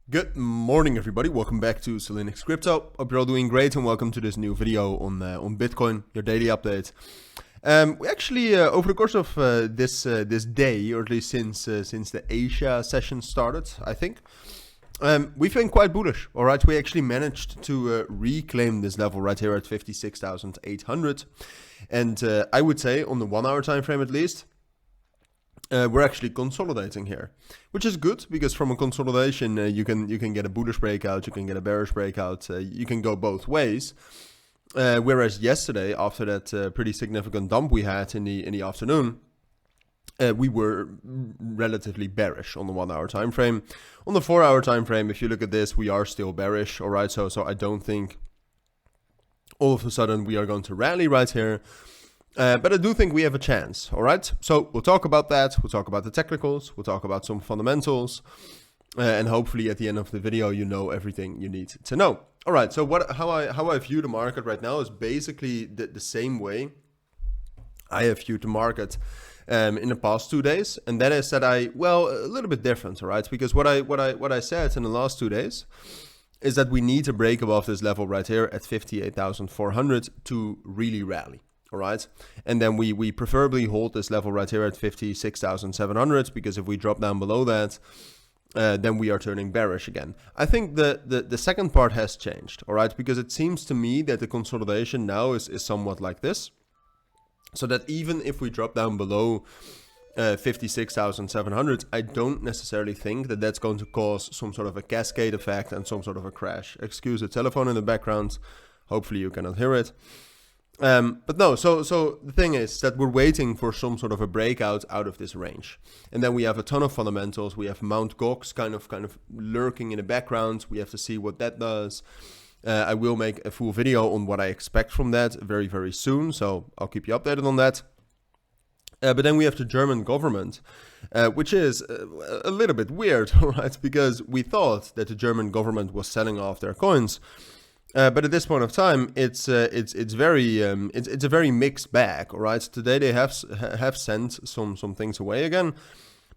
Good morning, everybody. Welcome back to Cilinix Crypto. Hope you're all doing great, and welcome to this new video on Bitcoin, your daily update. We actually, over the course of this day, or at least since the Asia session started, I think, we've been quite bullish. All right, we actually managed to reclaim this level right here at 56,800, and I would say on the 1 hour time frame at least. We're actually consolidating here, which is good because from a consolidation you can get a bullish breakout, you can get a bearish breakout, you can go both ways. Whereas yesterday, after that pretty significant dump we had in the afternoon, we were relatively bearish on the 1 hour time frame. On the 4 hour time frame, if you look at this, we are still bearish. All right, so I don't think all of a sudden we are going to rally right here. But I do think we have a chance, all right? So we'll talk about that, we'll talk about the technicals, we'll talk about some fundamentals, and hopefully at the end of the video you know everything you need to know. All right, so how I view the market right now is basically the same way I have viewed the market in the past 2 days, and that is that a little bit different, all right? Because what I said in the last 2 days is that we need to break above this level right here at 58,400 to really rally. All right, and then we preferably hold this level right here at 56,700, because if we drop down below that, then we are turning bearish again. I think the second part has changed, all right, because it seems to me that the consolidation now is somewhat like this, so that even if we drop down below 56,700, I don't necessarily think that that's going to cause some sort of a cascade effect and some sort of a crash. Excuse the telephone in the background. Hopefully you cannot hear it. But no, so the thing is that we're waiting for some sort of a breakout out of this range. And then we have a ton of fundamentals. We have Mt. Gox kind of lurking in the background. We have to see what that does. I will make a full video on what I expect from that very, very soon. So I'll keep you updated on that. But then we have the German government, which is a little bit weird, all right? Because we thought that the German government was selling off their coins. But at this point of time, it's a very mixed bag, all right? Today they have sent some things away again,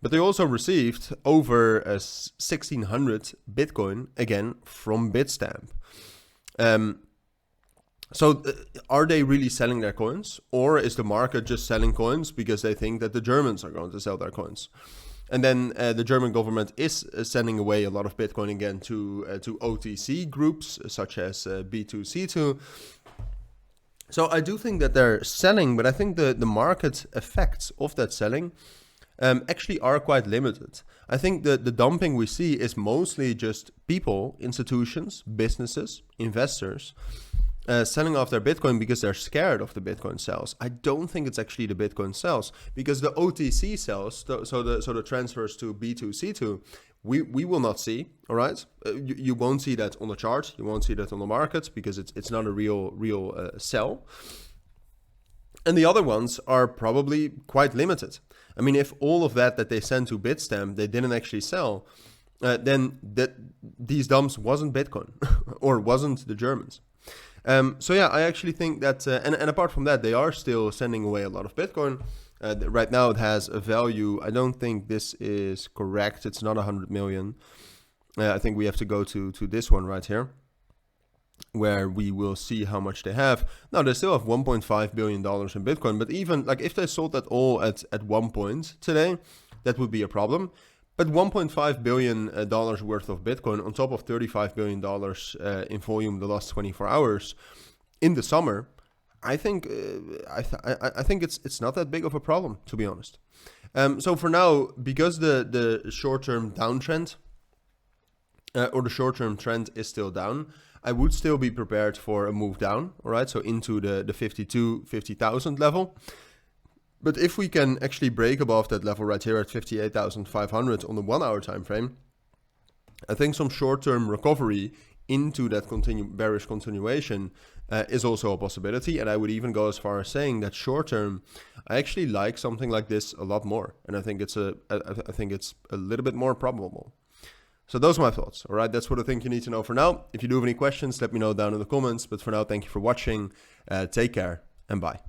but they also received over 1,600 Bitcoin again from Bitstamp. So are they really selling their coins, or is the market just selling coins because they think that the Germans are going to sell their coins? And then the German government is sending away a lot of Bitcoin again to OTC groups such as B2C2. So I do think that they're selling, but I think the market effects of that selling actually are quite limited. I think the dumping we see is mostly just people, institutions, businesses, investors selling off their Bitcoin because they're scared of the Bitcoin sales. I don't think it's actually the Bitcoin sales, because the OTC sales, so the transfers to B2C2, we will not see. All right, you won't see that on the chart, you won't see that on the market, because it's not a real sell. And the other ones are probably quite limited. I mean, if all of that they sent to Bitstamp they didn't actually sell, then these dumps wasn't Bitcoin or wasn't the Germans. So yeah, I actually think that, and apart from that, they are still sending away a lot of Bitcoin. Right now it has a value, I don't think this is correct, it's not 100 million. I think we have to go to this one right here, where we will see how much they have. Now they still have $1.5 billion in Bitcoin, but even like if they sold that all at one point today, that would be a problem. But $1.5 billion worth of Bitcoin on top of $35 billion in volume the last 24 hours in the summer, I think I think it's not that big of a problem, to be honest. So for now, because the short-term downtrend or the short-term trend is still down, I would still be prepared for a move down, all right? So into the 50,000 level. But if we can actually break above that level right here at 58,500 on the 1 hour time frame, I think some short-term recovery into that bearish continuation is also a possibility. And I would even go as far as saying that short-term, I actually like something like this a lot more, and I think it's a little bit more probable. So those are my thoughts. All right, that's what I think you need to know for now. If you do have any questions, let me know down in the comments. But for now, thank you for watching. Take care and bye.